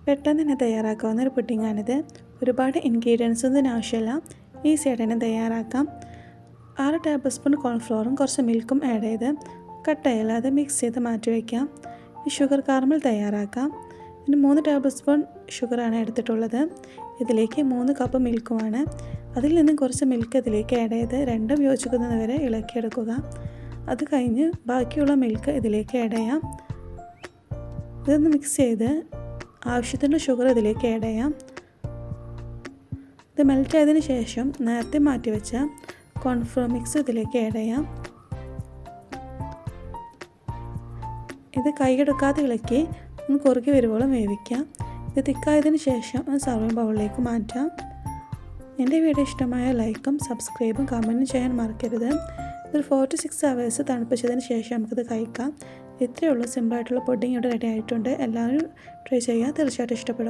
പെട്ടെന്ന് തന്നെ തയ്യാറാക്കാവുന്ന ഒരു പുഡിങ്ങാണിത്. ഒരുപാട് ഇൻഗ്രീഡിയൻസ് ഒന്നും ആവശ്യമില്ല, ഈസി ആയിട്ട് തന്നെ തയ്യാറാക്കാം. 6 ടേബിൾ സ്പൂൺ കോൺഫ്ലോറും കുറച്ച് മിൽക്കും ആഡ് ചെയ്ത് കട്ടയില്ലാതെ മിക്സ് ചെയ്ത് മാറ്റി വയ്ക്കാം. ഈ ഷുഗർ കാരമൽ തയ്യാറാക്കാം. ഇനി 3 ടേബിൾ സ്പൂൺ ഷുഗറാണ് എടുത്തിട്ടുള്ളത്. ഇതിലേക്ക് 3 കപ്പ് മിൽക്കുമാണ്. അതിൽ നിന്നും കുറച്ച് മിൽക്ക് ഇതിലേക്ക് ആഡ് ചെയ്ത് രണ്ടും യോജിക്കുന്നത് വരെ ഇളക്കിയെടുക്കുക. അത് കഴിഞ്ഞ് ബാക്കിയുള്ള മിൽക്ക് ഇതിലേക്ക് ആഡ് ചെയ്യാം. ഇതൊന്ന് മിക്സ് ചെയ്ത് ആവശ്യത്തിന് ഷുഗർ ഇതിലേക്ക് ആഡ് ചെയ്യാം. ഇത് മെൽറ്റ് ആയതിനു ശേഷം നേരത്തെ മാറ്റി വെച്ച കോൺഫ്ലോർ മിക്സ് ഇതിലേക്ക് ആഡ് ചെയ്യാം. ഇത് കൈയെടുക്കാതെ ഇളക്കി ഒന്ന് കുറുകി വരുവോളം വേവിക്കാം. ഇത് തിക്കായതിനു ശേഷം സർവിംഗ് ബൗളിലേക്ക് മാറ്റാം. എൻ്റെ വീഡിയോ ഇഷ്ടമായ ലൈക്കും സബ്സ്ക്രൈബും കമൻറ്റും ചെയ്യാൻ മറക്കരുത്. ഇതൊരു 4 to 6 hours തണുപ്പിച്ചതിന് ശേഷം നമുക്കിത് കഴിക്കാം. ഇത്രയേ ഉള്ളൂ, സിമ്പിളായിട്ടുള്ള പുഡിംഗ് ഇവിടെ റെഡി ആയിട്ടുണ്ട്. എല്ലാവരും ട്രൈ ചെയ്യുക, തീർച്ചയായിട്ടും ഇഷ്ടപ്പെടും.